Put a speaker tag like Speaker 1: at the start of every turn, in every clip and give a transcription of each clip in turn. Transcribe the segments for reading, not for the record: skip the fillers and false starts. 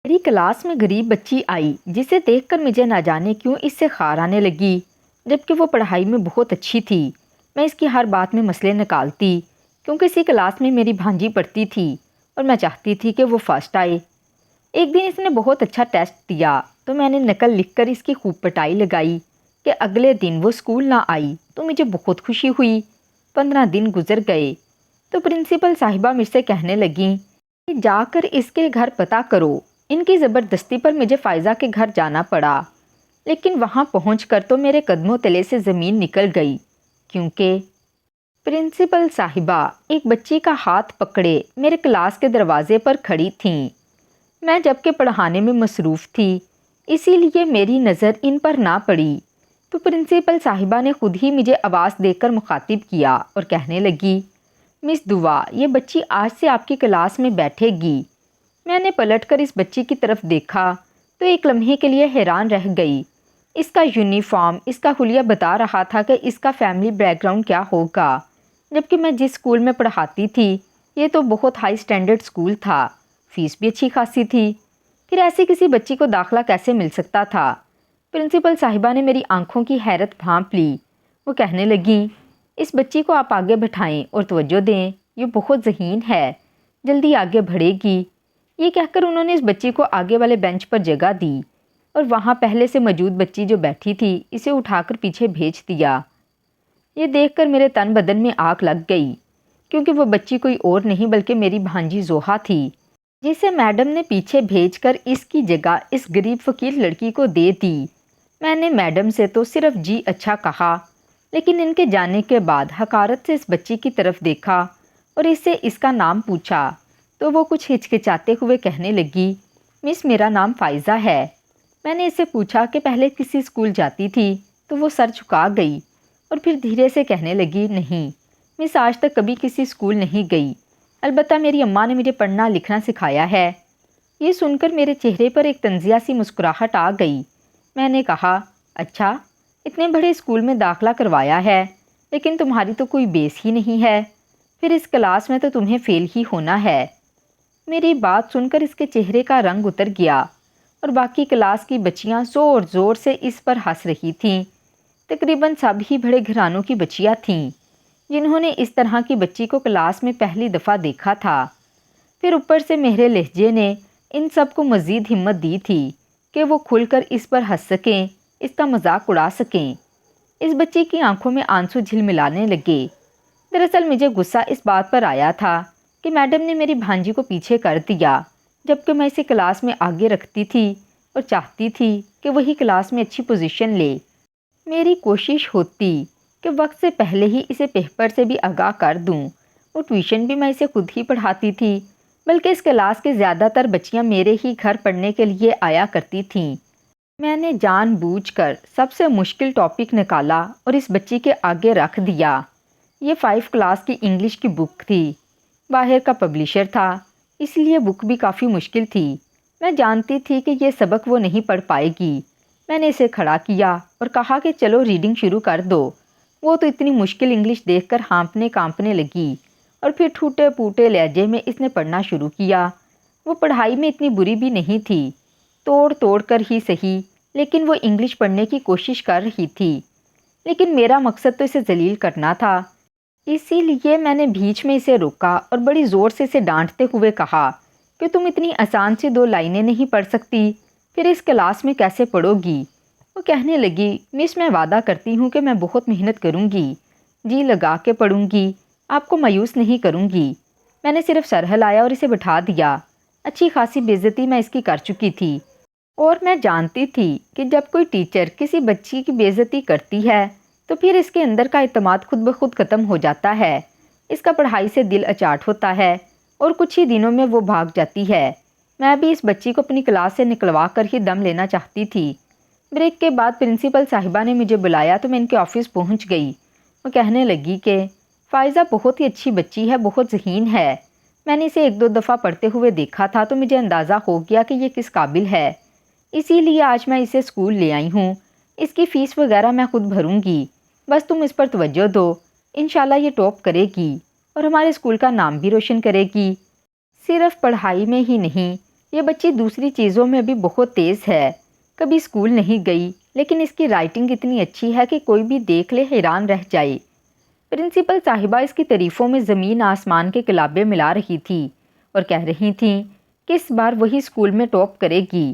Speaker 1: میری کلاس میں غریب بچی آئی جسے دیکھ کر مجھے نہ جانے کیوں اس سے خار آنے لگی، جبکہ وہ پڑھائی میں بہت اچھی تھی۔ میں اس کی ہر بات میں مسئلے نکالتی کیونکہ اسی کلاس میں میری بھانجی پڑھتی تھی اور میں چاہتی تھی کہ وہ فرسٹ آئے۔ ایک دن اس نے بہت اچھا ٹیسٹ دیا تو میں نے نقل لکھ کر اس کی خوب پٹائی لگائی کہ اگلے دن وہ اسکول نہ آئی تو مجھے بہت خوشی ہوئی۔ 15 دن گزر گئے تو پرنسپل صاحبہ مجھ سے کہنے لگیں کہ جا کر اس کے گھر پتہ کرو۔ ان کی زبردستی پر مجھے فائزہ کے گھر جانا پڑا، لیکن وہاں پہنچ کر تو میرے قدموں تلے سے زمین نکل گئی، کیونکہ پرنسپل صاحبہ ایک بچی کا ہاتھ پکڑے میرے کلاس کے دروازے پر کھڑی تھیں۔ میں جبکہ پڑھانے میں مصروف تھی، اسی لیے میری نظر ان پر نہ پڑی تو پرنسپل صاحبہ نے خود ہی مجھے آواز دے کر مخاطب کیا اور کہنے لگی، مس دعا، یہ بچی آج سے آپ کی کلاس میں بیٹھے گی۔ میں نے پلٹ کر اس بچی کی طرف دیکھا تو ایک لمحے کے لیے حیران رہ گئی۔ اس کا یونیفارم، اس کا حلیہ بتا رہا تھا کہ اس کا فیملی بیک گراؤنڈ کیا ہوگا، جبکہ میں جس اسکول میں پڑھاتی تھی یہ تو بہت ہائی سٹینڈرڈ اسکول تھا، فیس بھی اچھی خاصی تھی۔ پھر ایسی کسی بچی کو داخلہ کیسے مل سکتا تھا؟ پرنسپل صاحبہ نے میری آنکھوں کی حیرت بھانپ لی۔ وہ کہنے لگیں، اس بچی کو آپ آگے بٹھائیں اور توجہ دیں، یہ بہت ذہین ہے، جلدی آگے بڑھے گی۔ یہ کہہ کر انہوں نے اس بچی کو آگے والے بینچ پر جگہ دی اور وہاں پہلے سے موجود بچی جو بیٹھی تھی اسے اٹھا کر پیچھے بھیج دیا۔ یہ دیکھ کر میرے تن بدن میں آگ لگ گئی، کیونکہ وہ بچی کوئی اور نہیں بلکہ میری بھانجی زوہا تھی، جسے میڈم نے پیچھے بھیج کر اس کی جگہ اس غریب فقیر لڑکی کو دے دی۔ میں نے میڈم سے تو صرف جی اچھا کہا، لیکن ان کے جانے کے بعد حقارت سے اس بچی کی طرف دیکھا اور اس سے اس کا نام پوچھا تو وہ کچھ ہچکچاتے ہوئے کہنے لگی، مس میرا نام فائزہ ہے۔ میں نے اس سے پوچھا کہ پہلے کسی اسکول جاتی تھی تو وہ سر جھکا گئی اور پھر دھیرے سے کہنے لگی، نہیں مس، آج تک کبھی کسی اسکول نہیں گئی، البتہ میری اماں نے مجھے پڑھنا لکھنا سکھایا ہے۔ یہ سن کر میرے چہرے پر ایک طنزیہ سی مسکراہٹ آ گئی۔ میں نے کہا، اچھا، اتنے بڑے اسکول میں داخلہ کروایا ہے لیکن تمہاری تو کوئی بیس ہی نہیں ہے، پھر اس کلاس میں تو تمہیں فیل ہی ہونا ہے۔ میری بات سن کر اس کے چہرے کا رنگ اتر گیا اور باقی کلاس کی بچیاں زور زور سے اس پر ہنس رہی تھیں۔ تقریباً سب ہی بڑے گھرانوں کی بچیاں تھیں جنہوں نے اس طرح کی بچی کو کلاس میں پہلی دفعہ دیکھا تھا۔ پھر اوپر سے میرے لہجے نے ان سب کو مزید ہمت دی تھی کہ وہ کھل کر اس پر ہنس سکیں، اس کا مذاق اڑا سکیں۔ اس بچی کی آنکھوں میں آنسو جھلملانے لگے۔ دراصل مجھے غصہ اس بات پر آیا تھا کہ میڈم نے میری بھانجی کو پیچھے کر دیا، جبکہ میں اسے کلاس میں آگے رکھتی تھی اور چاہتی تھی کہ وہی کلاس میں اچھی پوزیشن لے۔ میری کوشش ہوتی کہ وقت سے پہلے ہی اسے پیپر سے بھی آگاہ کر دوں۔ وہ ٹیوشن بھی میں اسے خود ہی پڑھاتی تھی، بلکہ اس کلاس کے زیادہ تر بچیاں میرے ہی گھر پڑھنے کے لیے آیا کرتی تھیں۔ میں نے جان بوجھ کر سب سے مشکل ٹاپک نکالا اور اس بچی کے آگے رکھ دیا۔ یہ 5 کلاس کی انگلش کی بک تھی، باہر کا پبلشر تھا، اس لیے بک بھی کافی مشکل تھی۔ میں جانتی تھی کہ یہ سبق وہ نہیں پڑھ پائے گی۔ میں نے اسے کھڑا کیا اور کہا کہ چلو ریڈنگ شروع کر دو۔ وہ تو اتنی مشکل انگلش دیکھ کر ہانپنے کانپنے لگی اور پھر ٹوٹے پوٹے لہجے میں اس نے پڑھنا شروع کیا۔ وہ پڑھائی میں اتنی بری بھی نہیں تھی، توڑ توڑ کر ہی صحیح، لیکن وہ انگلش پڑھنے کی کوشش کر رہی تھی۔ لیکن میرا مقصد تو اسے ذلیل کرنا تھا، اسی لیے میں نے بیچ میں اسے روکا اور بڑی زور سے اسے ڈانٹتے ہوئے کہا کہ تم اتنی آسان سے 2 لائنیں نہیں پڑھ سکتی، پھر اس کلاس میں کیسے پڑھو گی؟ وہ کہنے لگی، مس میں وعدہ کرتی ہوں کہ میں بہت محنت کروں گی، جی لگا کے پڑھوں گی، آپ کو مایوس نہیں کروں گی۔ میں نے صرف سر ہلایا اور اسے بٹھا دیا۔ اچھی خاصی بے عزتی میں اس کی کر چکی تھی اور میں جانتی تھی کہ جب کوئی ٹیچر کسی بچی کی بے عزتی کرتی ہے تو پھر اس کے اندر کا اعتماد خود بخود ختم ہو جاتا ہے، اس کا پڑھائی سے دل اچاٹ ہوتا ہے اور کچھ ہی دنوں میں وہ بھاگ جاتی ہے۔ میں بھی اس بچی کو اپنی کلاس سے نکلوا کر ہی دم لینا چاہتی تھی۔ بریک کے بعد پرنسپل صاحبہ نے مجھے بلایا تو میں ان کے آفس پہنچ گئی۔ وہ کہنے لگی کہ فائزہ بہت ہی اچھی بچی ہے، بہت ذہین ہے۔ میں نے اسے 1-2 دفعہ پڑھتے ہوئے دیکھا تھا تو مجھے اندازہ ہو گیا کہ یہ کس قابل ہے، اسی لیے آج میں اسے اسکول لے آئی ہوں۔ اس کی فیس وغیرہ میں خود بھروں گی، بس تم اس پر توجہ دو، انشاءاللہ یہ ٹاپ کرے گی اور ہمارے اسکول کا نام بھی روشن کرے گی۔ صرف پڑھائی میں ہی نہیں یہ بچی دوسری چیزوں میں بھی بہت تیز ہے، کبھی اسکول نہیں گئی لیکن اس کی رائٹنگ اتنی اچھی ہے کہ کوئی بھی دیکھ لے حیران رہ جائے۔ پرنسپل صاحبہ اس کی تعریفوں میں زمین آسمان کے کلابے ملا رہی تھی اور کہہ رہی تھیں کہ اس بار وہی اسکول میں ٹاپ کرے گی۔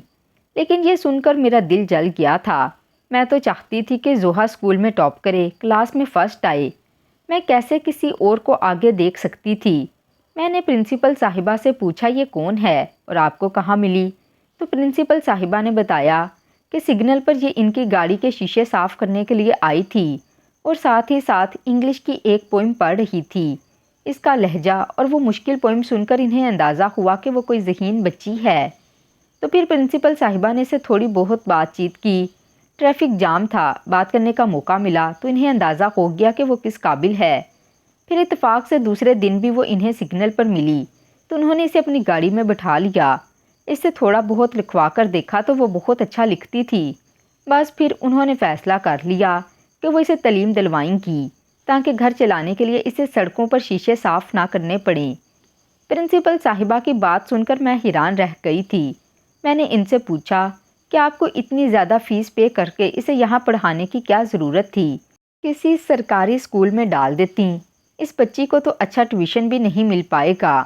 Speaker 1: لیکن یہ سن کر میرا دل جل گیا تھا۔ میں تو چاہتی تھی کہ زوہا اسکول میں ٹاپ کرے، کلاس میں فرسٹ آئے۔ میں کیسے کسی اور کو آگے دیکھ سکتی تھی؟ میں نے پرنسپل صاحبہ سے پوچھا یہ کون ہے اور آپ کو کہاں ملی؟ تو پرنسپل صاحبہ نے بتایا کہ سگنل پر یہ ان کی گاڑی کے شیشے صاف کرنے کے لیے آئی تھی اور ساتھ ہی ساتھ انگلش کی ایک پوئم پڑھ رہی تھی۔ اس کا لہجہ اور وہ مشکل پوئم سن کر انہیں اندازہ ہوا کہ وہ کوئی ذہین بچی ہے۔ تو پھر پرنسپل صاحبہ نے سے تھوڑی بہت بات چیت کی۔ ٹریفک جام تھا، بات کرنے کا موقع ملا تو انہیں اندازہ ہو گیا کہ وہ کس قابل ہے۔ پھر اتفاق سے دوسرے دن بھی وہ انہیں سگنل پر ملی تو انہوں نے اسے اپنی گاڑی میں بٹھا لیا۔ اس سے تھوڑا بہت لکھوا کر دیکھا تو وہ بہت اچھا لکھتی تھی۔ بس پھر انہوں نے فیصلہ کر لیا کہ وہ اسے تعلیم دلوائیں گی تاکہ گھر چلانے کے لیے اسے سڑکوں پر شیشے صاف نہ کرنے پڑیں۔ پرنسپل صاحبہ کی بات سن کر میں حیران رہ گئی تھی۔ میں نے ان سے پوچھا کہ آپ کو اتنی زیادہ فیس پے کر کے اسے یہاں پڑھانے کی کیا ضرورت تھی؟ کسی سرکاری اسکول میں ڈال دیتی، اس بچی کو تو اچھا ٹیوشن بھی نہیں مل پائے گا۔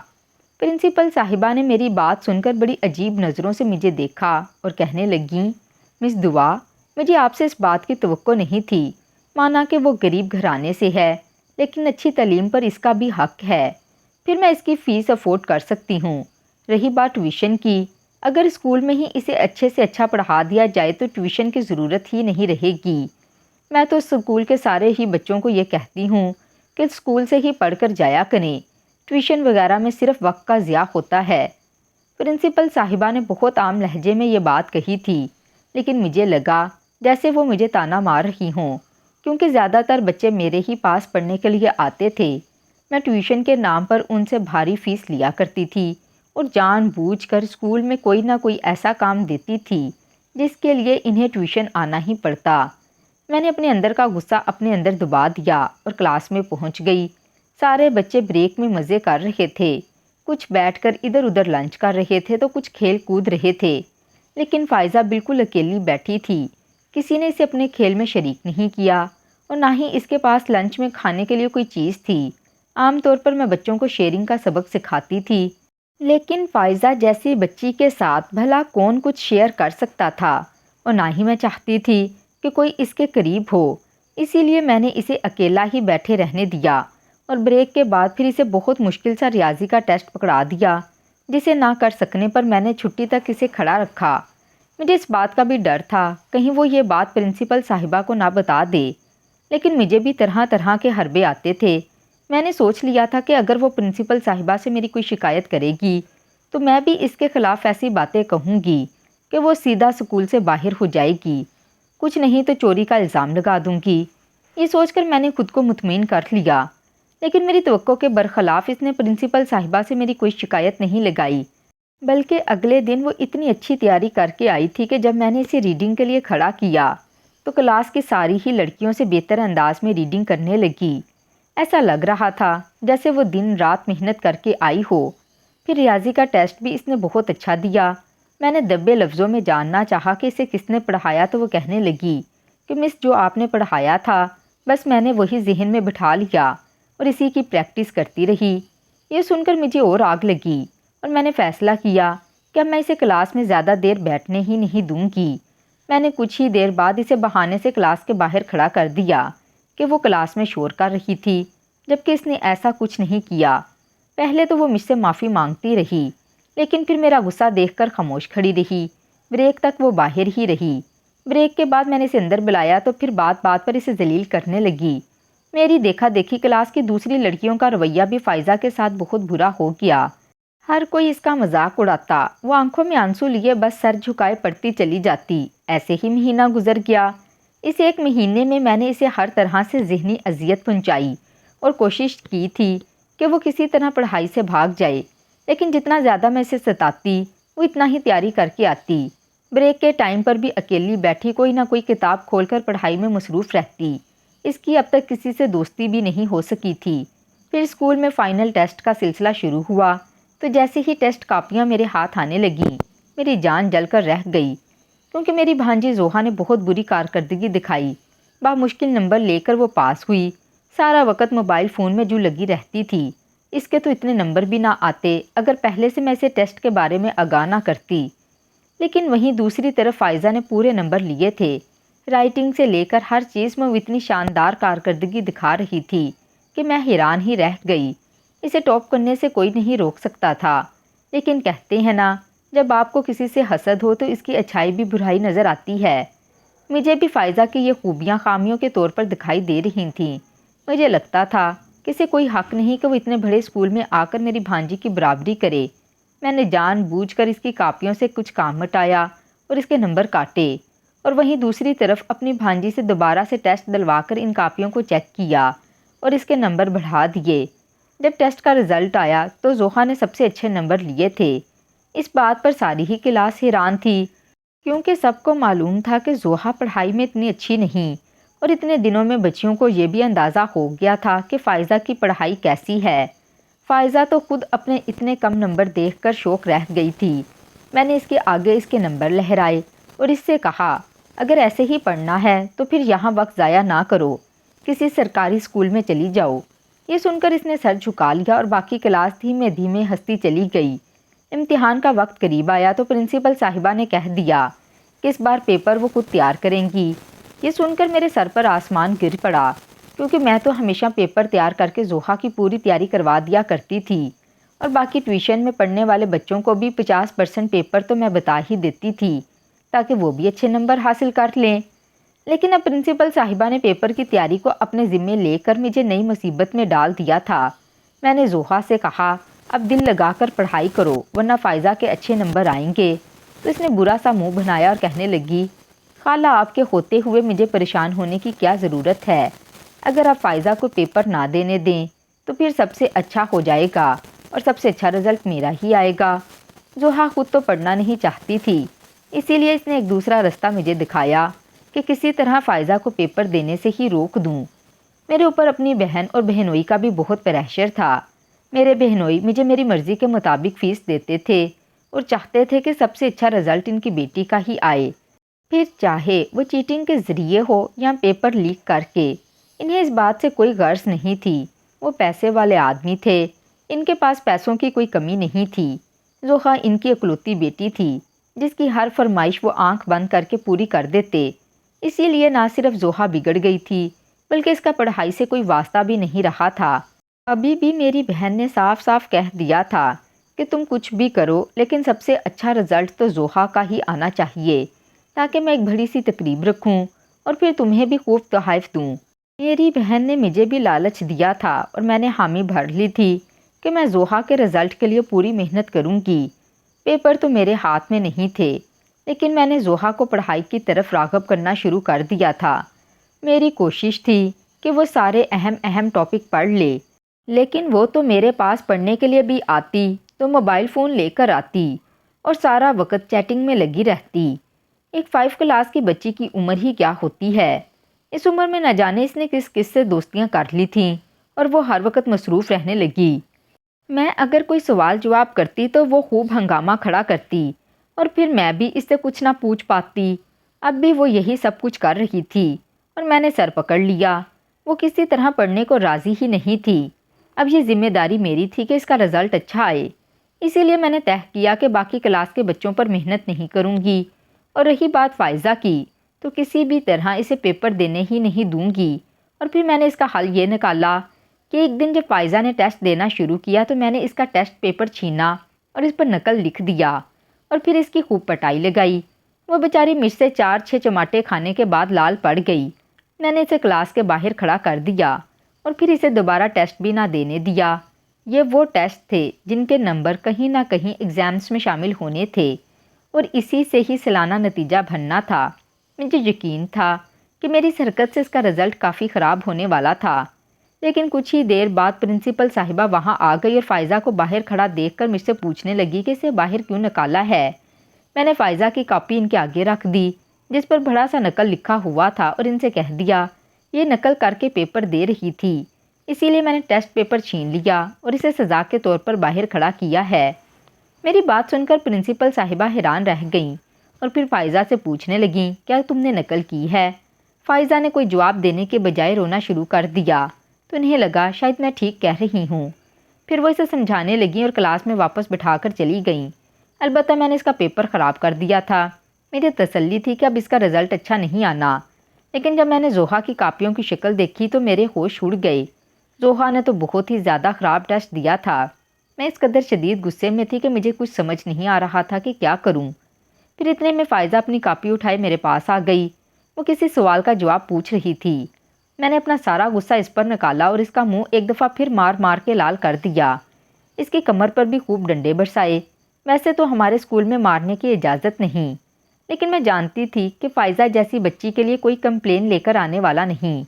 Speaker 1: پرنسپل صاحبہ نے میری بات سن کر بڑی عجیب نظروں سے مجھے دیکھا اور کہنے لگیں، مس دعا، مجھے آپ سے اس بات کی توقع نہیں تھی۔ مانا کہ وہ غریب گھرانے سے ہے لیکن اچھی تعلیم پر اس کا بھی حق ہے، پھر میں اس کی فیس افورڈ کر سکتی ہوں۔ رہی بات ٹیوشن کی، اگر اسکول میں ہی اسے اچھے سے اچھا پڑھا دیا جائے تو ٹیوشن کی ضرورت ہی نہیں رہے گی۔ میں تو اسکول کے سارے ہی بچوں کو یہ کہتی ہوں کہ اسکول سے ہی پڑھ کر جایا کریں، ٹیوشن وغیرہ میں صرف وقت کا ضیاع ہوتا ہے۔ پرنسپل صاحبہ نے بہت عام لہجے میں یہ بات کہی تھی، لیکن مجھے لگا جیسے وہ مجھے طعنہ مار رہی ہوں، کیونکہ زیادہ تر بچے میرے ہی پاس پڑھنے کے لیے آتے تھے۔ میں ٹیوشن کے نام پر ان سے بھاری فیس لیا کرتی تھی اور جان بوجھ کر اسکول میں کوئی نہ کوئی ایسا کام دیتی تھی جس کے لیے انہیں ٹیوشن آنا ہی پڑتا۔ میں نے اپنے اندر کا غصہ اپنے اندر دبا دیا اور کلاس میں پہنچ گئی۔ سارے بچے بریک میں مزے کر رہے تھے، کچھ بیٹھ کر ادھر ادھر لنچ کر رہے تھے تو کچھ کھیل کود رہے تھے، لیکن فائزہ بالکل اکیلی بیٹھی تھی۔ کسی نے اسے اپنے کھیل میں شریک نہیں کیا اور نہ ہی اس کے پاس لنچ میں کھانے کے لیے کوئی چیز تھی۔ عام طور پر میں بچوں کو شیئرنگ کا سبق سکھاتی تھی، لیکن فائزہ جیسی بچی کے ساتھ بھلا کون کچھ شیئر کر سکتا تھا، اور نہ ہی میں چاہتی تھی کہ کوئی اس کے قریب ہو۔ اسی لیے میں نے اسے اکیلا ہی بیٹھے رہنے دیا اور بریک کے بعد پھر اسے بہت مشکل سا ریاضی کا ٹیسٹ پکڑا دیا، جسے نہ کر سکنے پر میں نے چھٹی تک اسے کھڑا رکھا۔ مجھے اس بات کا بھی ڈر تھا کہیں وہ یہ بات پرنسپل صاحبہ کو نہ بتا دے، لیکن مجھے بھی طرح طرح کے حربے آتے تھے۔ میں نے سوچ لیا تھا کہ اگر وہ پرنسپل صاحبہ سے میری کوئی شکایت کرے گی تو میں بھی اس کے خلاف ایسی باتیں کہوں گی کہ وہ سیدھا اسکول سے باہر ہو جائے گی، کچھ نہیں تو چوری کا الزام لگا دوں گی۔ یہ سوچ کر میں نے خود کو مطمئن کر لیا، لیکن میری توقع کے برخلاف اس نے پرنسپل صاحبہ سے میری کوئی شکایت نہیں لگائی، بلکہ اگلے دن وہ اتنی اچھی تیاری کر کے آئی تھی کہ جب میں نے اسے ریڈنگ کے لیے کھڑا کیا تو کلاس کی ساری ہی لڑکیوں سے بہتر انداز میں ریڈنگ کرنے لگی۔ ایسا لگ رہا تھا جیسے وہ دن رات محنت کر کے آئی ہو۔ پھر ریاضی کا ٹیسٹ بھی اس نے بہت اچھا دیا۔ میں نے دبے لفظوں میں جاننا چاہا کہ اسے کس نے پڑھایا تو وہ کہنے لگی کہ مس جو آپ نے پڑھایا تھا بس میں نے وہی ذہن میں بٹھا لیا اور اسی کی پریکٹس کرتی رہی۔ یہ سن کر مجھے اور آگ لگی اور میں نے فیصلہ کیا کہ اب میں اسے کلاس میں زیادہ دیر بیٹھنے ہی نہیں دوں گی۔ میں نے کچھ ہی دیر بعد اسے بہانے سے کلاس کے باہر کھڑا کر دیا کہ وہ کلاس میں شور کر رہی تھی، جبکہ اس نے ایسا کچھ نہیں کیا۔ پہلے تو وہ مجھ سے معافی مانگتی رہی، لیکن پھر میرا غصہ دیکھ کر خاموش کھڑی رہی۔ بریک تک وہ باہر ہی رہی۔ بریک کے بعد میں نے اسے اندر بلایا تو پھر بات بات پر اسے ذلیل کرنے لگی۔ میری دیکھا دیکھی کلاس کی دوسری لڑکیوں کا رویہ بھی فائزہ کے ساتھ بہت برا ہو گیا۔ ہر کوئی اس کا مذاق اڑاتا، وہ آنکھوں میں آنسو لیے بس سر جھکائے پڑھتی چلی جاتی۔ ایسے ہی مہینہ گزر گیا۔ اس ایک مہینے میں میں نے اسے ہر طرح سے ذہنی اذیت پہنچائی اور کوشش کی تھی کہ وہ کسی طرح پڑھائی سے بھاگ جائے، لیکن جتنا زیادہ میں اسے ستاتی وہ اتنا ہی تیاری کر کے آتی۔ بریک کے ٹائم پر بھی اکیلی بیٹھی کوئی نہ کوئی کتاب کھول کر پڑھائی میں مصروف رہتی۔ اس کی اب تک کسی سے دوستی بھی نہیں ہو سکی تھی۔ پھر اسکول میں فائنل ٹیسٹ کا سلسلہ شروع ہوا۔ تو جیسے ہی ٹیسٹ کاپیاں میرے ہاتھ آنے لگیں میری جان جل کر رہ گئی، کیونکہ میری بھانجی زوہا نے بہت بری کارکردگی دکھائی۔ بامشکل نمبر لے کر وہ پاس ہوئی۔ سارا وقت موبائل فون میں جو لگی رہتی تھی، اس کے تو اتنے نمبر بھی نہ آتے اگر پہلے سے میں اسے ٹیسٹ کے بارے میں آگاہ نہ کرتی۔ لیکن وہیں دوسری طرف فائزہ نے پورے نمبر لیے تھے۔ رائٹنگ سے لے کر ہر چیز میں وہ اتنی شاندار کارکردگی دکھا رہی تھی کہ میں حیران ہی رہ گئی۔ اسے ٹاپ کرنے سے کوئی نہیں روک سکتا تھا، لیکن کہتے ہیں نا، جب آپ کو کسی سے حسد ہو تو اس کی اچھائی بھی برائی نظر آتی ہے۔ مجھے بھی فائزہ کی یہ خوبیاں خامیوں کے طور پر دکھائی دے رہی تھیں۔ مجھے لگتا تھا کہ اسے کوئی حق نہیں کہ وہ اتنے بڑے اسکول میں آ کر میری بھانجی کی برابری کرے۔ میں نے جان بوجھ کر اس کی کاپیوں سے کچھ کام مٹایا اور اس کے نمبر کاٹے، اور وہیں دوسری طرف اپنی بھانجی سے دوبارہ سے ٹیسٹ دلوا کر ان کاپیوں کو چیک کیا اور اس کے نمبر بڑھا دیے۔ جب ٹیسٹ کا رزلٹ آیا تو زوہا نے سب سے اچھے نمبر لیے تھے۔ اس بات پر ساری ہی کلاس حیران تھی، کیونکہ سب کو معلوم تھا کہ زوہا پڑھائی میں اتنی اچھی نہیں، اور اتنے دنوں میں بچیوں کو یہ بھی اندازہ ہو گیا تھا کہ فائزہ کی پڑھائی کیسی ہے۔ فائزہ تو خود اپنے اتنے کم نمبر دیکھ کر شوق رہ گئی تھی۔ میں نے اس کے آگے اس کے نمبر لہرائے اور اس سے کہا، اگر ایسے ہی پڑھنا ہے تو پھر یہاں وقت ضائع نہ کرو، کسی سرکاری اسکول میں چلی جاؤ۔ یہ سن کر اس نے سر جھکا لیا اور باقی کلاس دھیمے دھیمے ہنستی چلی گئی۔ امتحان کا وقت قریب آیا تو پرنسپل صاحبہ نے کہہ دیا کہ اس بار پیپر وہ خود تیار کریں گی۔ یہ سن کر میرے سر پر آسمان گر پڑا، کیونکہ میں تو ہمیشہ پیپر تیار کر کے زوہا کی پوری تیاری کروا دیا کرتی تھی، اور باقی ٹیوشن میں پڑھنے والے بچوں کو بھی 50% پیپر تو میں بتا ہی دیتی تھی تاکہ وہ بھی اچھے نمبر حاصل کر لیں۔ لیکن اب پرنسپل صاحبہ نے پیپر کی تیاری کو اپنے ذمے لے کر مجھے نئی مصیبت میں ڈال دیا تھا۔ میں نے زوہا سے کہا، اب دل لگا کر پڑھائی کرو ورنہ فائزہ کے اچھے نمبر آئیں گے۔ تو اس نے برا سا منہ بنایا اور کہنے لگی، خالہ آپ کے ہوتے ہوئے مجھے پریشان ہونے کی کیا ضرورت ہے؟ اگر آپ فائزہ کو پیپر نہ دینے دیں تو پھر سب سے اچھا ہو جائے گا اور سب سے اچھا رزلٹ میرا ہی آئے گا۔ زوہا خود تو پڑھنا نہیں چاہتی تھی، اسی لیے اس نے ایک دوسرا رستہ مجھے دکھایا کہ کسی طرح فائزہ کو پیپر دینے سے ہی روک دوں۔ میرے اوپر اپنی بہن اور بہنوئی کا بھی بہت پریشر تھا۔ میرے بہنوئی مجھے میری مرضی کے مطابق فیس دیتے تھے اور چاہتے تھے کہ سب سے اچھا رزلٹ ان کی بیٹی کا ہی آئے، پھر چاہے وہ چیٹنگ کے ذریعے ہو یا پیپر لیک کر کے۔ انہیں اس بات سے کوئی غرض نہیں تھی، وہ پیسے والے آدمی تھے، ان کے پاس پیسوں کی کوئی کمی نہیں تھی۔ زوہا ان کی اکلوتی بیٹی تھی جس کی ہر فرمائش وہ آنکھ بند کر کے پوری کر دیتے۔ اسی لیے نہ صرف زوہا بگڑ گئی تھی بلکہ اس کا پڑھائی سے کوئی واسطہ بھی نہیں رہا تھا۔ ابھی بھی میری بہن نے صاف صاف کہہ دیا تھا کہ تم کچھ بھی کرو لیکن سب سے اچھا رزلٹ تو زوہا کا ہی آنا چاہیے، تاکہ میں ایک بڑی سی تقریب رکھوں اور پھر تمہیں بھی خوب تحائف دوں۔ میری بہن نے مجھے بھی لالچ دیا تھا اور میں نے حامی بھر لی تھی کہ میں زوہا کے رزلٹ کے لیے پوری محنت کروں گی۔ پیپر تو میرے ہاتھ میں نہیں تھے، لیکن میں نے زوہا کو پڑھائی کی طرف راغب کرنا شروع کر دیا تھا۔ میری کوشش تھی کہ وہ سارے اہم ٹاپک پڑھ لے، لیکن وہ تو میرے پاس پڑھنے کے لیے بھی آتی تو موبائل فون لے کر آتی اور سارا وقت چیٹنگ میں لگی رہتی۔ ایک 5 کلاس کی بچی کی عمر ہی کیا ہوتی ہے، اس عمر میں نہ جانے اس نے کس کس سے دوستیاں کر لی تھیں اور وہ ہر وقت مصروف رہنے لگی۔ میں اگر کوئی سوال جواب کرتی تو وہ خوب ہنگامہ کھڑا کرتی اور پھر میں بھی اس سے کچھ نہ پوچھ پاتی۔ اب بھی وہ یہی سب کچھ کر رہی تھی اور میں نے سر پکڑ لیا۔ وہ کسی طرح پڑھنے کو راضی ہی نہیں تھی۔ اب یہ ذمہ داری میری تھی کہ اس کا رزلٹ اچھا آئے، اسی لیے میں نے طے کیا کہ باقی کلاس کے بچوں پر محنت نہیں کروں گی، اور رہی بات فائزہ کی تو کسی بھی طرح اسے پیپر دینے ہی نہیں دوں گی۔ اور پھر میں نے اس کا حل یہ نکالا کہ ایک دن جب فائزہ نے ٹیسٹ دینا شروع کیا تو میں نے اس کا ٹیسٹ پیپر چھینا اور اس پر نقل لکھ دیا اور پھر اس کی خوب پٹائی لگائی۔ وہ بیچاری مجھ سے 4-6 چماٹے کھانے کے بعد لال پڑ گئی۔ میں نے اسے کلاس کے باہر کھڑا کر دیا اور پھر اسے دوبارہ ٹیسٹ بھی نہ دینے دیا۔ یہ وہ ٹیسٹ تھے جن کے نمبر کہیں نہ کہیں ایگزامز میں شامل ہونے تھے اور اسی سے ہی سالانہ نتیجہ بننا تھا۔ مجھے یقین تھا کہ میری اس حرکت سے اس کا رزلٹ کافی خراب ہونے والا تھا، لیکن کچھ ہی دیر بعد پرنسپل صاحبہ وہاں آ گئی اور فائزہ کو باہر کھڑا دیکھ کر مجھ سے پوچھنے لگی کہ اسے باہر کیوں نکالا ہے۔ میں نے فائزہ کی کاپی ان کے آگے رکھ دی جس پر بڑا سا نقل لکھا ہوا تھا اور ان سے کہہ دیا، یہ نقل کر کے پیپر دے رہی تھی، اسی لیے میں نے ٹیسٹ پیپر چھین لیا اور اسے سزا کے طور پر باہر کھڑا کیا ہے۔ میری بات سن کر پرنسپل صاحبہ حیران رہ گئیں اور پھر فائزہ سے پوچھنے لگیں، کیا تم نے نقل کی ہے؟ فائزہ نے کوئی جواب دینے کے بجائے رونا شروع کر دیا تو انہیں لگا شاید میں ٹھیک کہہ رہی ہوں۔ پھر وہ اسے سمجھانے لگیں اور کلاس میں واپس بٹھا کر چلی گئیں۔ البتہ میں نے اس کا پیپر خراب کر دیا تھا۔ میری تسلی تھی کہ اب اس کا رزلٹ اچھا نہیں آنا، لیکن جب میں نے زوہا کی کاپیوں کی شکل دیکھی تو میرے ہوش اڑ گئے۔ زوہا نے تو بہت ہی زیادہ خراب ٹیسٹ دیا تھا۔ میں اس قدر شدید غصے میں تھی کہ مجھے کچھ سمجھ نہیں آ رہا تھا کہ کیا کروں۔ پھر اتنے میں فائزہ اپنی کاپی اٹھائے میرے پاس آ گئی۔ وہ کسی سوال کا جواب پوچھ رہی تھی۔ میں نے اپنا سارا غصہ اس پر نکالا اور اس کا منہ ایک دفعہ پھر مار مار کے لال کر دیا۔ اس کی کمر پر بھی خوب ڈنڈے برسائے۔ ویسے تو ہمارے اسکول میں مارنے کی اجازت نہیں، لیکن میں جانتی تھی کہ فائزہ جیسی بچی کے لیے کوئی کمپلین لے کر آنے والا نہیں۔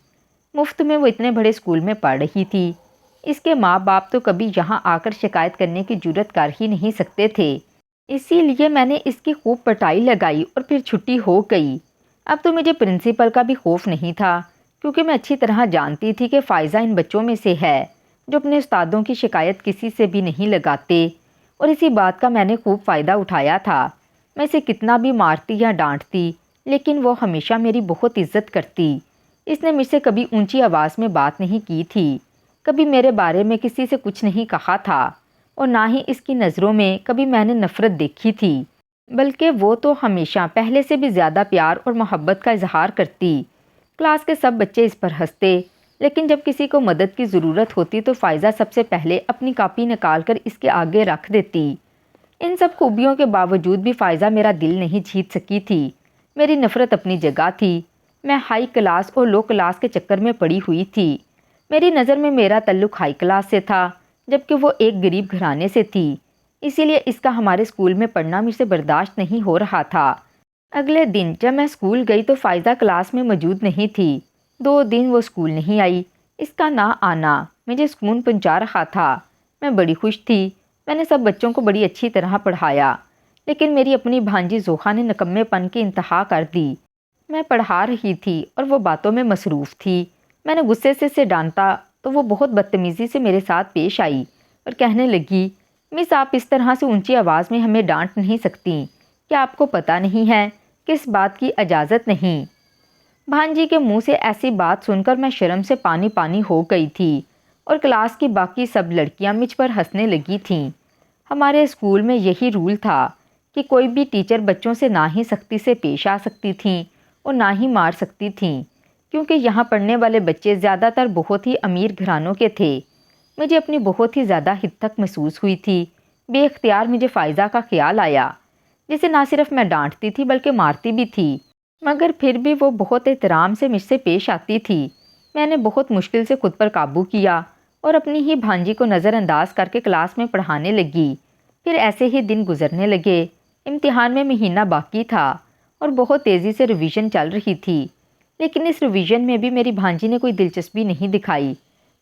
Speaker 1: مفت میں وہ اتنے بڑے اسکول میں پڑھ رہی تھی۔ اس کے ماں باپ تو کبھی یہاں آ کر شکایت کرنے کی جرات کر ہی نہیں سکتے تھے۔ اسی لیے میں نے اس کی خوب پٹائی لگائی اور پھر چھٹی ہو گئی۔ اب تو مجھے پرنسپل کا بھی خوف نہیں تھا، کیونکہ میں اچھی طرح جانتی تھی کہ فائزہ ان بچوں میں سے ہے جو اپنے استادوں کی شکایت کسی سے بھی نہیں لگاتے، اور اسی بات کا میں نے خوب فائدہ اٹھایا تھا۔ میں اسے کتنا بھی مارتی یا ڈانٹتی، لیکن وہ ہمیشہ میری بہت عزت کرتی۔ اس نے مجھ سے کبھی اونچی آواز میں بات نہیں کی تھی، کبھی میرے بارے میں کسی سے کچھ نہیں کہا تھا، اور نہ ہی اس کی نظروں میں کبھی میں نے نفرت دیکھی تھی، بلکہ وہ تو ہمیشہ پہلے سے بھی زیادہ پیار اور محبت کا اظہار کرتی۔ کلاس کے سب بچے اس پر ہنستے، لیکن جب کسی کو مدد کی ضرورت ہوتی تو فائزہ سب سے پہلے اپنی کاپی نکال کر اس کے آگے رکھ دیتی۔ ان سب خوبیوں کے باوجود بھی فائزہ میرا دل نہیں جیت سکی تھی۔ میری نفرت اپنی جگہ تھی۔ میں ہائی کلاس اور لو کلاس کے چکر میں پڑی ہوئی تھی۔ میری نظر میں میرا تعلق ہائی کلاس سے تھا، جبکہ وہ ایک غریب گھرانے سے تھی۔ اسی لیے اس کا ہمارے اسکول میں پڑھنا مجھ سے برداشت نہیں ہو رہا تھا۔ اگلے دن جب میں اسکول گئی تو فائزہ کلاس میں موجود نہیں تھی۔ 2 دن وہ اسکول نہیں آئی۔ اس کا نہ آنا مجھے سکون پہنچا رہا تھا۔ میں بڑی خوش تھی۔ میں نے سب بچوں کو بڑی اچھی طرح پڑھایا، لیکن میری اپنی بھانجی زوہا نے نکمے پن کی انتہا کر دی۔ میں پڑھا رہی تھی اور وہ باتوں میں مصروف تھی۔ میں نے غصے سے اسے ڈانٹا تو وہ بہت بدتمیزی سے میرے ساتھ پیش آئی اور کہنے لگی، مس آپ اس طرح سے اونچی آواز میں ہمیں ڈانٹ نہیں سکتی۔ کیا آپ کو پتہ نہیں ہے کہ اس بات کی اجازت نہیں؟ بھانجی کے منہ سے ایسی بات سن کر میں شرم سے پانی پانی ہو گئی تھی، اور کلاس کی باقی سب لڑکیاں مجھ پر ہنسنے لگی تھیں۔ ہمارے اسکول میں یہی رول تھا کہ کوئی بھی ٹیچر بچوں سے نہ ہی سختی سے پیش آ سکتی تھیں اور نہ ہی مار سکتی تھیں، کیونکہ یہاں پڑھنے والے بچے زیادہ تر بہت ہی امیر گھرانوں کے تھے۔ مجھے اپنی بہت ہی زیادہ حدت محسوس ہوئی تھی۔ بے اختیار مجھے فائزہ کا خیال آیا، جسے نہ صرف میں ڈانٹتی تھی بلکہ مارتی بھی تھی، مگر پھر بھی وہ بہت احترام سے مجھ سے پیش آتی تھی۔ میں نے بہت مشکل سے خود پر قابو کیا اور اپنی ہی بھانجی کو نظر انداز کر کے کلاس میں پڑھانے لگی۔ پھر ایسے ہی دن گزرنے لگے۔ امتحان میں مہینہ باقی تھا اور بہت تیزی سے ریویژن چل رہی تھی، لیکن اس ریویژن میں بھی میری بھانجی نے کوئی دلچسپی نہیں دکھائی۔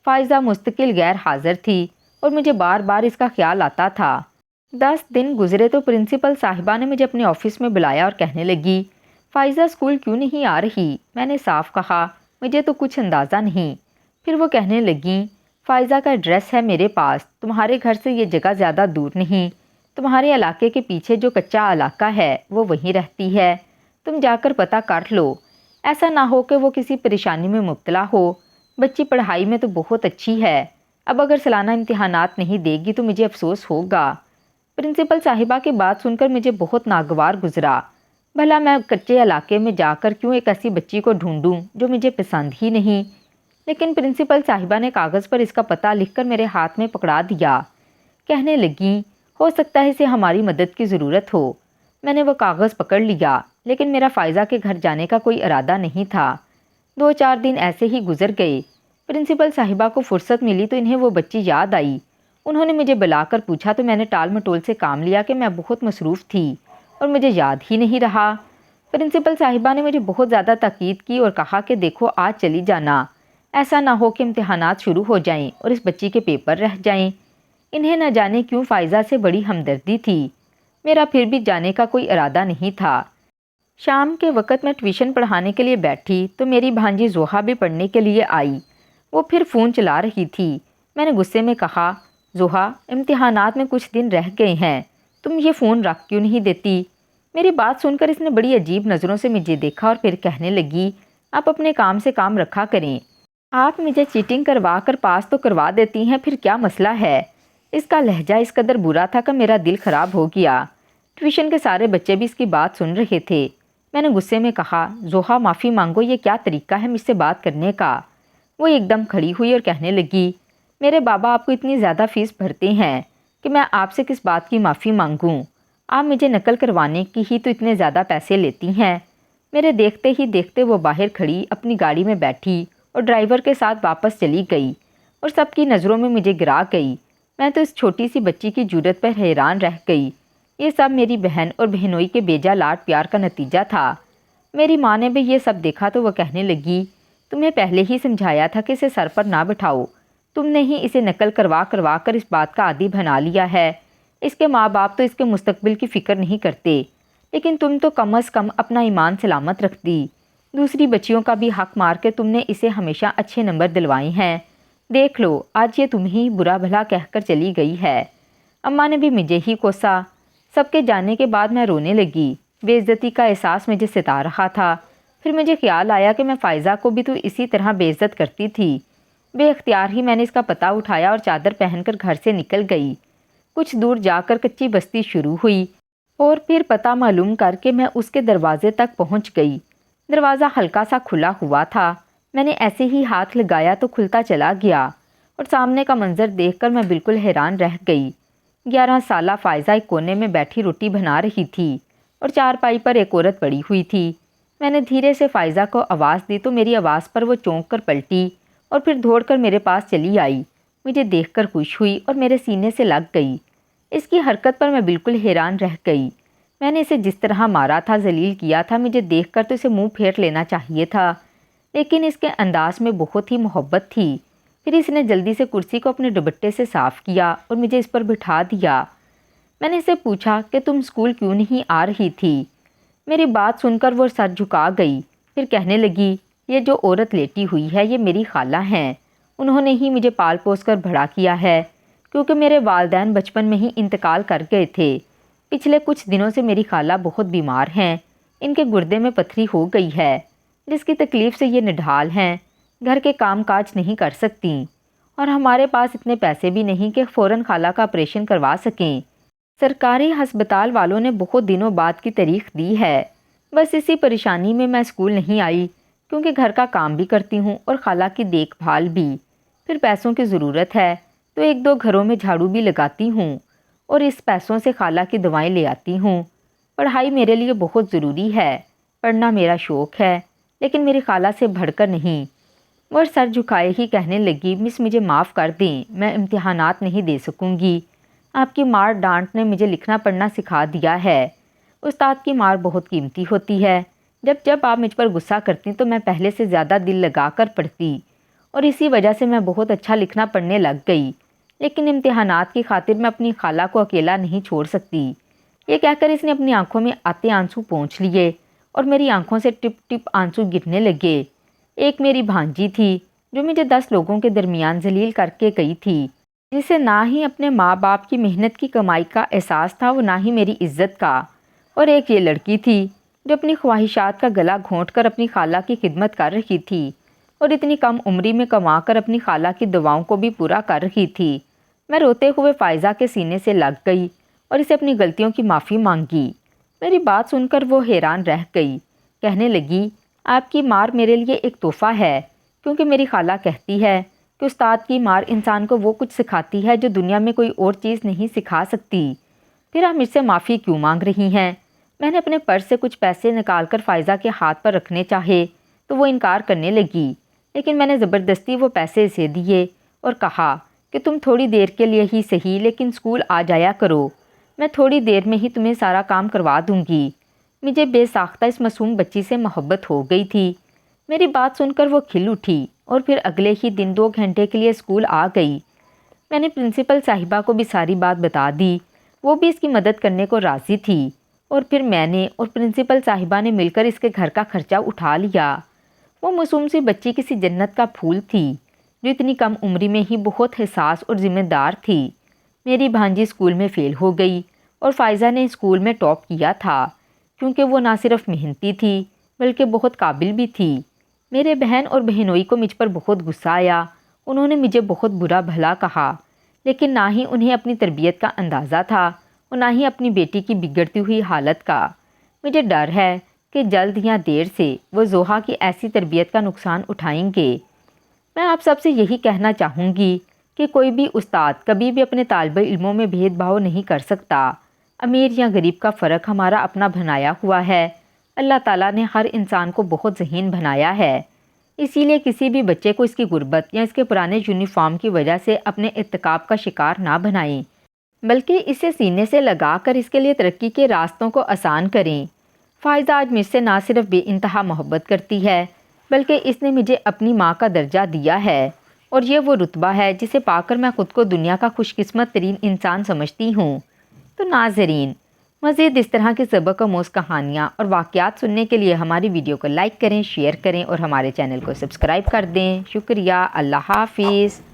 Speaker 1: فائزہ مستقل غیر حاضر تھی اور مجھے بار بار اس کا خیال آتا تھا۔ 10 دن گزرے تو پرنسپل صاحبہ نے مجھے اپنے آفس میں بلایا اور کہنے لگی، فائزہ اسکول کیوں نہیں آ رہی؟ میں نے صاف کہا، مجھے تو کچھ اندازہ نہیں۔ پھر وہ کہنے لگیں، فائزہ کا ایڈریس ہے میرے پاس، تمہارے گھر سے یہ جگہ زیادہ دور نہیں، تمہارے علاقے کے پیچھے جو کچا علاقہ ہے وہ وہیں رہتی ہے، تم جا کر پتہ کر لو، ایسا نہ ہو کہ وہ کسی پریشانی میں مبتلا ہو۔ بچی پڑھائی میں تو بہت اچھی ہے، اب اگر سالانہ امتحانات نہیں دے گی تو مجھے افسوس ہوگا۔ پرنسپل صاحبہ کی بات سن کر مجھے بہت ناگوار گزرا۔ بھلا میں کچے علاقے میں جا کر کیوں ایک ایسی بچی کو ڈھونڈوں جو مجھے پسند ہی نہیں؟ لیکن پرنسپل صاحبہ نے کاغذ پر اس کا پتہ لکھ کر میرے ہاتھ میں پکڑا دیا۔ کہنے لگیں، ہو سکتا ہے اسے ہماری مدد کی ضرورت ہو۔ میں نے وہ کاغذ پکڑ لیا، لیکن میرا فائزہ کے گھر جانے کا کوئی ارادہ نہیں تھا۔ 2-4 دن ایسے ہی گزر گئے۔ پرنسپل صاحبہ کو فرصت ملی تو انہیں وہ بچی یاد آئی۔ انہوں نے مجھے بلا کر پوچھا تو میں نے ٹال مٹول سے کام لیا کہ میں بہت مصروف تھی اور مجھے یاد ہی نہیں رہا۔ پرنسپل صاحبہ نے مجھے بہت زیادہ تاکید کی اور کہا کہ دیکھو آج چلی جانا، ایسا نہ ہو کہ امتحانات شروع ہو جائیں اور اس بچی کے پیپر رہ جائیں۔ انہیں نہ جانے کیوں فائزہ سے بڑی ہمدردی تھی۔ میرا پھر بھی جانے کا کوئی ارادہ نہیں تھا۔ شام کے وقت میں ٹیوشن پڑھانے کے لیے بیٹھی تو میری بھانجی زوہا بھی پڑھنے کے لیے آئی۔ وہ پھر فون چلا رہی تھی۔ میں نے غصے میں کہا، زوہا امتحانات میں کچھ دن رہ گئے ہیں، تم یہ فون رکھ کیوں نہیں دیتی؟ میری بات سن کر اس نے بڑی عجیب نظروں سے مجھے دیکھا اور پھر کہنے لگی، آپ اپنے کام سے کام رکھا کریں، آپ مجھے چیٹنگ کروا کر پاس تو کروا دیتی ہیں، پھر کیا مسئلہ ہے؟ اس کا لہجہ اس قدر برا تھا کہ میرا دل خراب ہو گیا۔ ٹیوشن کے سارے بچے بھی اس کی بات سن رہے تھے۔ میں نے غصے میں کہا، زوہا معافی مانگو، یہ کیا طریقہ ہے مجھ سے بات کرنے کا؟ وہ ایک دم کھڑی ہوئی اور کہنے لگی، میرے بابا آپ کو اتنی زیادہ فیس بھرتے ہیں کہ میں آپ سے کس بات کی معافی مانگوں؟ آپ مجھے نقل کروانے کی ہی تو اتنے زیادہ پیسے لیتی ہیں۔ میرے دیکھتے ہی دیکھتے وہ باہر کھڑی اپنی گاڑی میں بیٹھی اور ڈرائیور کے ساتھ واپس چلی گئی اور سب کی نظروں میں مجھے گرا گئی۔ میں تو اس چھوٹی سی بچی کی جرأت پر حیران رہ گئی۔ یہ سب میری بہن اور بہنوئی کے بیجا لاڈ پیار کا نتیجہ تھا۔ میری ماں نے بھی یہ سب دیکھا تو وہ کہنے لگی، تمہیں پہلے ہی سمجھایا تھا کہ اسے سر پر نہ بٹھاؤ، تم نے ہی اسے نقل کروا کر اس بات کا عادی بنا لیا ہے۔ اس کے ماں باپ تو اس کے مستقبل کی فکر نہیں کرتے، لیکن تم تو کم از کم اپنا ایمان سلامت رکھتی۔ دوسری بچیوں کا بھی حق مار کے تم نے اسے ہمیشہ اچھے نمبر دلوائے ہیں۔ دیکھ لو آج یہ تمہیں برا بھلا کہہ کر چلی گئی ہے۔ اماں نے بھی مجھے ہی کوسا۔ سب کے جانے کے بعد میں رونے لگی۔ بے عزتی کا احساس مجھے ستا رہا تھا۔ پھر مجھے خیال آیا کہ میں فائزہ کو بھی تو اسی طرح بے عزت کرتی تھی۔ بے اختیار ہی میں نے اس کا پتہ اٹھایا اور چادر پہن کر گھر سے نکل گئی۔ کچھ دور جا کر کچی بستی شروع ہوئی اور پھر پتہ معلوم کر کے میں اس کے دروازے تک پہنچ گئی۔ دروازہ ہلکا سا کھلا ہوا تھا۔ میں نے ایسے ہی ہاتھ لگایا تو کھلتا چلا گیا اور سامنے کا منظر دیکھ کر میں بالکل حیران رہ گئی۔ 11 سالہ فائزہ ایک کونے میں بیٹھی روٹی بنا رہی تھی اور چارپائی پر ایک عورت پڑی ہوئی تھی۔ میں نے دھیرے سے فائزہ کو آواز دی تو میری آواز پر وہ چونک کر پلٹی اور پھر دوڑ کر میرے پاس چلی آئی۔ مجھے دیکھ کر خوش ہوئی اور میرے سینے سے لگ گئی۔ اس کی حرکت پر میں بالکل حیران رہ گئی۔ میں نے اسے جس طرح مارا تھا، ذلیل کیا تھا، مجھے دیکھ کر تو اسے منہ پھیر لینا چاہیے تھا، لیکن اس کے انداز میں بہت ہی محبت تھی۔ پھر اس نے جلدی سے کرسی کو اپنے دوپٹے سے صاف کیا اور مجھے اس پر بٹھا دیا۔ میں نے اسے پوچھا کہ تم اسکول کیوں نہیں آ رہی تھی؟ میری بات سن کر وہ سر جھکا گئی، پھر کہنے لگی، یہ جو عورت لیٹی ہوئی ہے یہ میری خالہ ہیں، انہوں نے ہی مجھے پال پوس کر بڑا کیا ہے، کیونکہ میرے والدین بچپن میں ہی انتقال کر گئے تھے۔ پچھلے کچھ دنوں سے میری خالہ بہت بیمار ہیں، ان کے گردے میں پتھری ہو گئی ہے، جس کی تکلیف سے یہ نڈھال ہیں، گھر کے کام کاج نہیں کر سکتی، اور ہمارے پاس اتنے پیسے بھی نہیں کہ فوراً خالہ کا آپریشن کروا سکیں۔ سرکاری ہسپتال والوں نے بہت دنوں بعد کی تاریخ دی ہے۔ بس اسی پریشانی میں اسکول نہیں آئی، کیونکہ گھر کا کام بھی کرتی ہوں اور خالہ کی دیکھ بھال بھی۔ پھر پیسوں کی ضرورت ہے تو 1-2 گھروں میں جھاڑو بھی لگاتی ہوں اور اس پیسوں سے خالہ کی دوائیں لے آتی ہوں۔ پڑھائی میرے لیے بہت ضروری ہے، پڑھنا میرا شوق ہے، لیکن میری خالہ سے بڑھ کر نہیں۔ وہ سر جھکائے ہی کہنے لگی، مس مجھے معاف کر دیں، میں امتحانات نہیں دے سکوں گی۔ آپ کی مار ڈانٹ نے مجھے لکھنا پڑھنا سکھا دیا ہے۔ استاد کی مار بہت قیمتی ہوتی ہے۔ جب آپ مجھ پر غصہ کرتی تو میں پہلے سے زیادہ دل لگا کر پڑھتی اور اسی وجہ سے میں بہت اچھا لکھنا پڑھنے لگ گئی، لیکن امتحانات کی خاطر میں اپنی خالہ کو اکیلا نہیں چھوڑ سکتی۔ یہ کہہ کر اس نے اپنی آنکھوں میں آتے آنسو پونچھ لیے اور میری آنکھوں سے ٹپ ٹپ آنسو گرنے لگے۔ ایک میری بھانجی تھی جو مجھے 10 لوگوں کے درمیان ذلیل کر کے گئی تھی، جسے نہ ہی اپنے ماں باپ کی محنت کی کمائی کا احساس تھا وہ نہ ہی میری عزت کا۔ اور ایک یہ لڑکی تھی جو اپنی خواہشات کا گلا گھونٹ کر اپنی خالہ کی خدمت کر رہی تھی اور اتنی کم عمری میں کما کر اپنی خالہ کی دعاؤں کو بھی پورا کر رہی تھی۔ میں روتے ہوئے فائزہ کے سینے سے لگ گئی اور اسے اپنی غلطیوں کی معافی مانگی۔ میری بات سن کر وہ حیران رہ گئی، کہنے لگی، آپ کی مار میرے لیے ایک تحفہ ہے، کیونکہ میری خالہ کہتی ہے کہ استاد کی مار انسان کو وہ کچھ سکھاتی ہے جو دنیا میں کوئی اور چیز نہیں سکھا سکتی۔ پھر آپ مجھ سے معافی کیوں مانگ رہی ہیں؟ میں نے اپنے پرس سے کچھ پیسے نکال کر فائزہ کے ہاتھ پر رکھنے چاہے تو وہ انکار کرنے لگی، لیکن میں نے زبردستی وہ پیسے اسے دیے اور کہا کہ تم تھوڑی دیر کے لیے ہی صحیح لیکن اسکول آ جایا کرو، میں تھوڑی دیر میں ہی تمہیں سارا کام کروا دوں گی۔ مجھے بے ساختہ اس معصوم بچی سے محبت ہو گئی تھی۔ میری بات سن کر وہ کھل اٹھی اور پھر اگلے ہی دن 2 گھنٹے کے لیے اسکول آ گئی۔ میں نے پرنسپل صاحبہ کو بھی ساری بات بتا دی، وہ بھی اس کی مدد کرنے کو راضی تھی، اور پھر میں نے اور پرنسپل صاحبہ نے مل کر اس کے گھر کا خرچہ اٹھا لیا۔ وہ معصوم سی بچی کسی جنت کا پھول تھی، جو اتنی کم عمری میں ہی بہت حساس اور ذمہ دار تھی۔ میری بھانجی اسکول میں فیل ہو گئی اور فائزہ نے اسکول میں ٹاپ کیا تھا، کیونکہ وہ نہ صرف محنتی تھی بلکہ بہت قابل بھی تھی۔ میرے بہن اور بہنوئی کو مجھ پر بہت غصہ آیا۔ انہوں نے مجھے بہت برا بھلا کہا، لیکن نہ ہی انہیں اپنی تربیت کا اندازہ تھا اور نہ ہی اپنی بیٹی کی بگڑتی ہوئی حالت کا۔ مجھے ڈر ہے کہ جلد یا دیر سے وہ زوہا کی ایسی تربیت کا نقصان اٹھائیں گے۔ میں آپ سب سے یہی کہنا چاہوں گی کہ کوئی بھی استاد کبھی بھی اپنے طالب علموں میں بھید بھاؤ نہیں کر سکتا۔ امیر یا غریب کا فرق ہمارا اپنا بنایا ہوا ہے۔ اللہ تعالیٰ نے ہر انسان کو بہت ذہین بنایا ہے، اسی لیے کسی بھی بچے کو اس کی غربت یا اس کے پرانے یونیفارم کی وجہ سے اپنے ارتکاب کا شکار نہ بنائیں، بلکہ اسے سینے سے لگا کر اس کے لیے ترقی کے راستوں کو آسان کریں۔ فائزہ آج مجھ سے نہ صرف بے انتہا محبت کرتی ہے، بلکہ اس نے مجھے اپنی ماں کا درجہ دیا ہے، اور یہ وہ رتبہ ہے جسے پا کر میں خود کو دنیا کا خوش قسمت ترین انسان سمجھتی ہوں۔ تو ناظرین، مزید اس طرح کی سبق آموز کہانیاں اور واقعات سننے کے لیے ہماری ویڈیو کو لائک کریں، شیئر کریں اور ہمارے چینل کو سبسکرائب کر دیں۔ شکریہ۔ اللہ حافظ۔